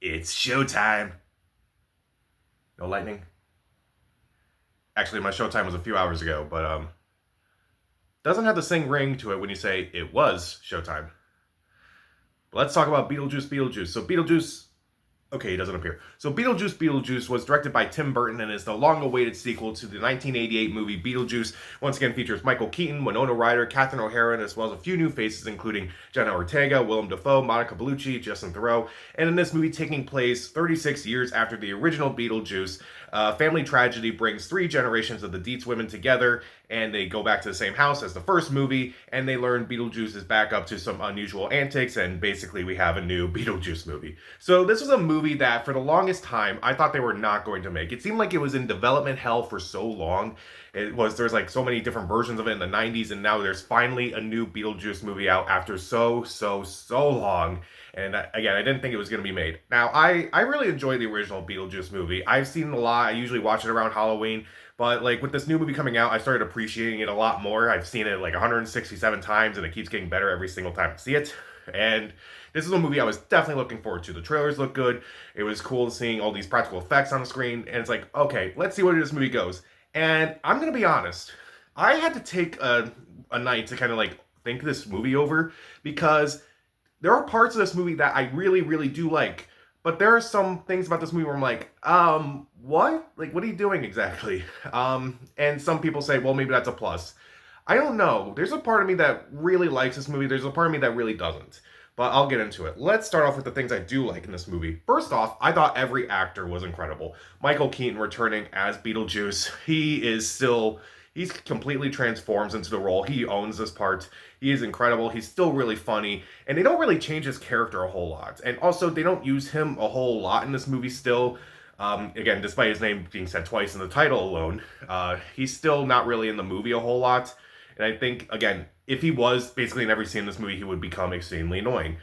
It's showtime. No lightning? Actually, my showtime was a few hours ago, but doesn't have the same ring to it when you say it was showtime. But let's talk about Beetlejuice. So Beetlejuice, okay, he doesn't appear. So Beetlejuice was directed by Tim Burton and is the long-awaited sequel to the 1988 movie Beetlejuice. Once again features Michael Keaton, Winona Ryder, Catherine O'Hara, as well as a few new faces including Jenna Ortega, Willem Dafoe, Monica Bellucci, Justin Theroux. And in this movie taking place 36 years after the original Beetlejuice, family tragedy brings three generations of the Dietz women together, and they go back to the same house as the first movie, and they learn Beetlejuice is back up to some unusual antics, and basically we have a new Beetlejuice movie. So this was a movie that for the longest time I thought they were not going to make. It seemed like it was in development hell for so long. There's like so many different versions of it in the 90s, and now there's finally a new Beetlejuice movie out after so long. And again, I didn't think it was going to be made. Now, I really enjoy the original Beetlejuice movie. I've seen it a lot. I usually watch it around Halloween. But like with this new movie coming out, I started appreciating it a lot more. I've seen it like 167 times, and it keeps getting better every single time I see it. And this is a movie I was definitely looking forward to. The trailers look good. It was cool seeing all these practical effects on the screen. And it's like, okay, let's see where this movie goes. And I'm going to be honest. I had to take a night to kind of like think this movie over, because there are parts of this movie that I really do like, but there are some things about this movie where I'm like, what? Like, what are you doing exactly? And some people say, well, maybe that's a plus. I don't know. There's a part of me that really likes this movie. There's a part of me that really doesn't. But I'll get into it. Let's start off with the things I do like in this movie. First off, I thought every actor was incredible. Michael Keaton returning as Beetlejuice. He's completely transforms into the role. He owns this part. He is incredible. He's still really funny. And they don't really change his character a whole lot. And also, they don't use him a whole lot in this movie still. Again, despite his name being said twice in the title alone, he's still not really in the movie a whole lot. And I think, again, if he was basically in every scene in this movie, he would become extremely annoying.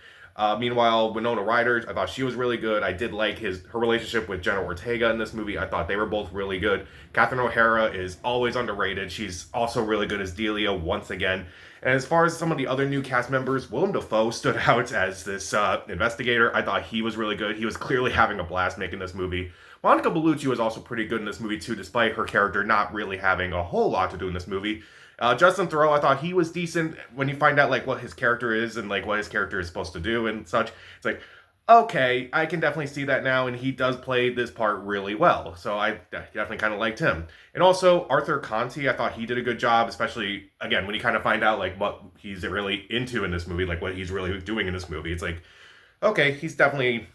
Meanwhile, Winona Ryder, I thought she was really good. I did like her relationship with Jenna Ortega in this movie. I thought they were both really good. Catherine O'Hara is always underrated. She's also really good as Delia once again. And as far as some of the other new cast members, Willem Dafoe stood out as this investigator. I thought he was really good. He was clearly having a blast making this movie. Monica Bellucci was also pretty good in this movie too, despite her character not really having a whole lot to do in this movie. Justin Theroux, I thought he was decent when you find out like what his character is and like what his character is supposed to do and such. It's like, okay, I can definitely see that now, and he does play this part really well. So I definitely kind of liked him. And also Arthur Conti, I thought he did a good job, especially again when you kind of find out like what he's really into in this movie, like what he's really doing in this movie. It's like, okay, he's definitely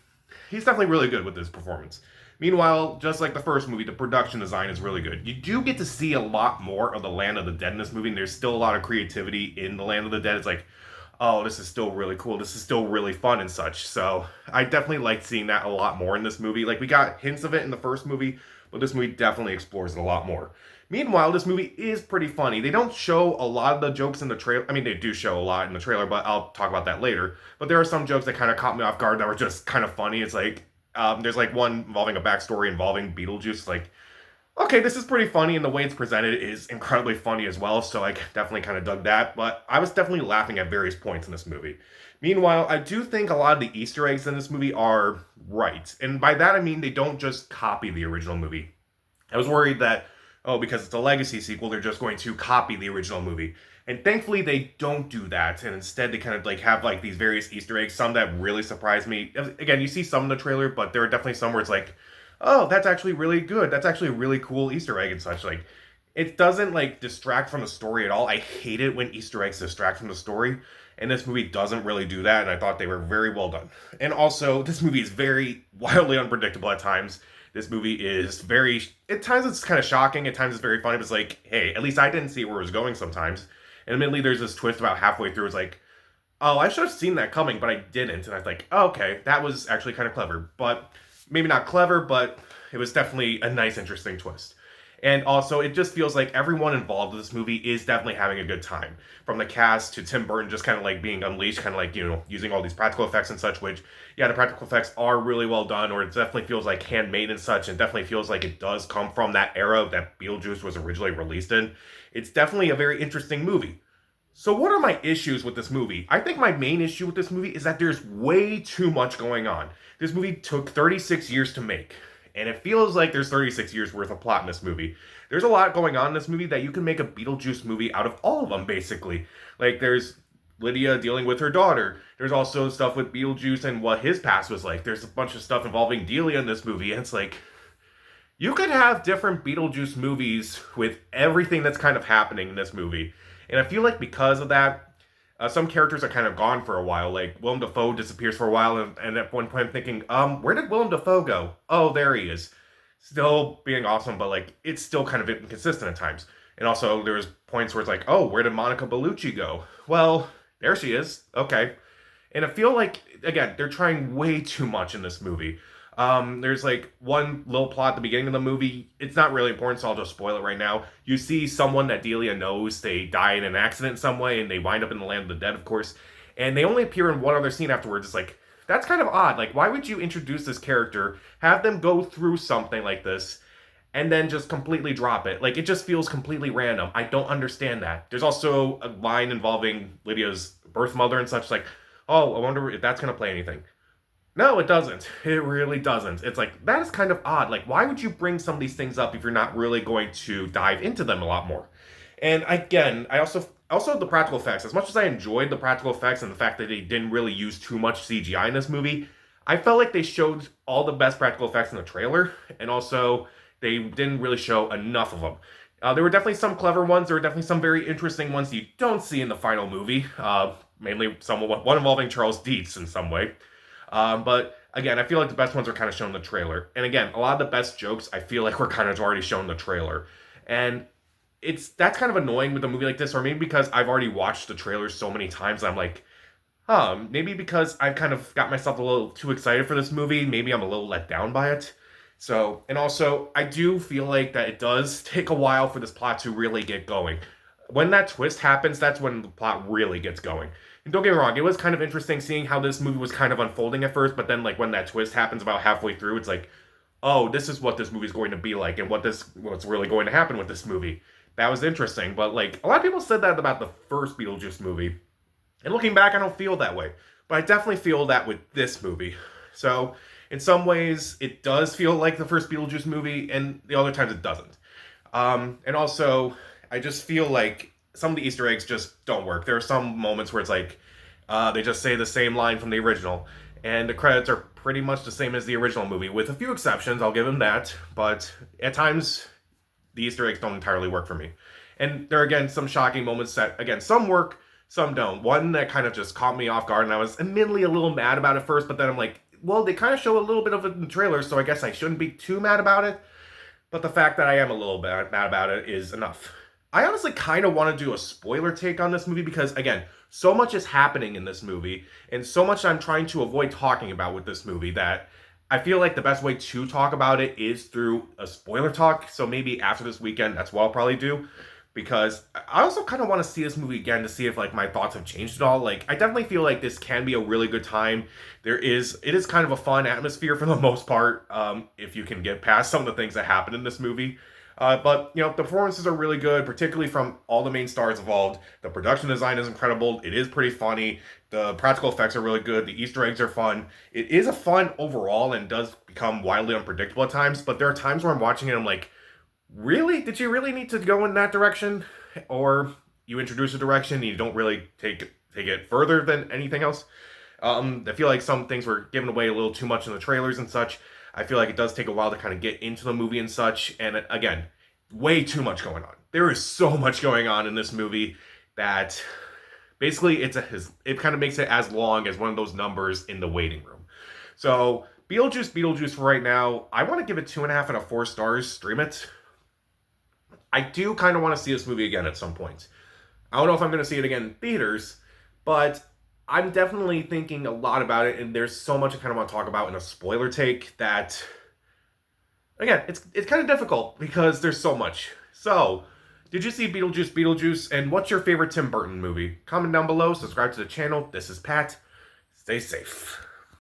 really good with this performance. Meanwhile, just like the first movie, the production design is really good. You do get to see a lot more of the Land of the Dead in this movie, and there's still a lot of creativity in the Land of the Dead. It's like, oh, this is still really cool. This is still really fun and such. So I definitely liked seeing that a lot more in this movie. Like we got hints of it in the first movie, but this movie definitely explores it a lot more. Meanwhile, this movie is pretty funny. They don't show a lot of the jokes in the trailer. I mean, they do show a lot in the trailer, but I'll talk about that later. But there are some jokes that kind of caught me off guard that were just kind of funny. It's like, there's like one involving a backstory involving Beetlejuice. Like, okay, this is pretty funny, and the way it's presented is incredibly funny as well. So I definitely kind of dug that. But I was definitely laughing at various points in this movie. Meanwhile, I do think a lot of the Easter eggs in this movie are right, and by that I mean they don't just copy the original movie. I was worried that, oh, because it's a legacy sequel, they're just going to copy the original movie. And thankfully, they don't do that, and instead they kind of like have like these various Easter eggs. Some that really surprised me. Again, you see some in the trailer, but there are definitely some where it's like, oh, that's actually really good. That's actually a really cool Easter egg and such. Like, it doesn't like distract from the story at all. I hate it when Easter eggs distract from the story, and this movie doesn't really do that. And I thought they were very well done. And also, this movie is very wildly unpredictable at times. This movie is very, at times it's kind of shocking, at times it's very funny, but it's like, hey, at least I didn't see where it was going sometimes. And admittedly, there's this twist about halfway through. It's like, oh, I should have seen that coming, but I didn't. And I was like, oh, okay, that was actually kind of clever. But maybe not clever, but it was definitely a nice, interesting twist. And also, it just feels like everyone involved in this movie is definitely having a good time. From the cast to Tim Burton just kind of like being unleashed, kind of like, using all these practical effects and such, which, yeah, the practical effects are really well done, or it definitely feels like handmade and such, and definitely feels like it does come from that era that Beetlejuice was originally released in. It's definitely a very interesting movie. So what are my issues with this movie? I think my main issue with this movie is that there's way too much going on. This movie took 36 years to make, and it feels like there's 36 years worth of plot in this movie. There's a lot going on in this movie that you can make a Beetlejuice movie out of all of them, basically. Like, there's Lydia dealing with her daughter. There's also stuff with Beetlejuice and what his past was like. There's a bunch of stuff involving Delia in this movie, and it's like, you could have different Beetlejuice movies with everything that's kind of happening in this movie. And I feel like because of that, some characters are kind of gone for a while. Like, Willem Dafoe disappears for a while, and at one point I'm thinking, where did Willem Dafoe go? Oh, there he is. Still being awesome, but, like, it's still kind of inconsistent at times. And also, there's points where it's like, oh, where did Monica Bellucci go? Well, there she is. Okay. And I feel like, again, they're trying way too much in this movie. There's like one little plot at the beginning of the movie. It's not really important, so I'll just spoil it right now. You see someone that Delia knows, they die in an accident in some way, and they wind up in the land of the dead, of course. And they only appear in one other scene afterwards. It's like, that's kind of odd. Like, why would you introduce this character, have them go through something like this, and then just completely drop it? Like, it just feels completely random. I don't understand that. There's also a line involving Lydia's birth mother and such, like, oh, I wonder if that's going to play anything. No, it doesn't. It really doesn't. It's like, that is kind of odd. Like, why would you bring some of these things up if you're not really going to dive into them a lot more? And again, I also the practical effects. As much as I enjoyed the practical effects and the fact that they didn't really use too much CGI in this movie, I felt like they showed all the best practical effects in the trailer, and also they didn't really show enough of them. There were definitely some clever ones. There were definitely some very interesting ones you don't see in the final movie. Mainly one involving Charles Dietz in some way. But again, I feel like the best ones are kind of shown in the trailer. And again, a lot of the best jokes I feel like were kind of already shown in the trailer. And that's kind of annoying with a movie like this, or maybe because I've already watched the trailer so many times, I'm like, maybe because I've kind of got myself a little too excited for this movie, maybe I'm a little let down by it. So, and also, I do feel like that it does take a while for this plot to really get going. When that twist happens, that's when the plot really gets going. And don't get me wrong, it was kind of interesting seeing how this movie was kind of unfolding at first, but then, like, when that twist happens about halfway through, it's like, oh, this is what this movie's going to be like, and what's really going to happen with this movie. That was interesting, but, like, a lot of people said that about the first Beetlejuice movie. And looking back, I don't feel that way. But I definitely feel that with this movie. So, in some ways, it does feel like the first Beetlejuice movie, and the other times it doesn't. And also, I just feel like some of the Easter eggs just don't work. There are some moments where it's like, they just say the same line from the original, and the credits are pretty much the same as the original movie, with a few exceptions, I'll give them that, but at times, the Easter eggs don't entirely work for me. And there are, again, some shocking moments that, again, some work, some don't. One that kind of just caught me off guard, and I was admittedly a little mad about it first, but then I'm like, well, they kind of show a little bit of it in the trailer, so I guess I shouldn't be too mad about it. But the fact that I am a little bit mad about it is enough. I honestly kind of want to do a spoiler take on this movie because, again, so much is happening in this movie, and so much I'm trying to avoid talking about with this movie that I feel like the best way to talk about it is through a spoiler talk. So maybe after this weekend, that's what I'll probably do. Because I also kind of want to see this movie again to see if, like, my thoughts have changed at all. Like, I definitely feel like this can be a really good time. It is kind of a fun atmosphere for the most part, if you can get past some of the things that happen in this movie. But, you know, the performances are really good, particularly from all the main stars involved. The production design is incredible. It is pretty funny. The practical effects are really good. The Easter eggs are fun. It is a fun overall and does become wildly unpredictable at times. But there are times where I'm watching it and I'm like, really? Did you really need to go in that direction? Or you introduce a direction and you don't really take it further than anything else? I feel like some things were given away a little too much in the trailers and such. I feel like it does take a while to kind of get into the movie and such. And again, way too much going on. There is so much going on in this movie that basically it kind of makes it as long as one of those numbers in the waiting room. So Beetlejuice for right now, I want to give it 2.5 out of 4 stars. Stream it. I do kind of want to see this movie again at some point. I don't know if I'm going to see it again in theaters, but I'm definitely thinking a lot about it, and there's so much I kind of want to talk about in a spoiler take that, again, it's kind of difficult because there's so much. So, did you see Beetlejuice, and what's your favorite Tim Burton movie? Comment down below, subscribe to the channel. This is Pat. Stay safe.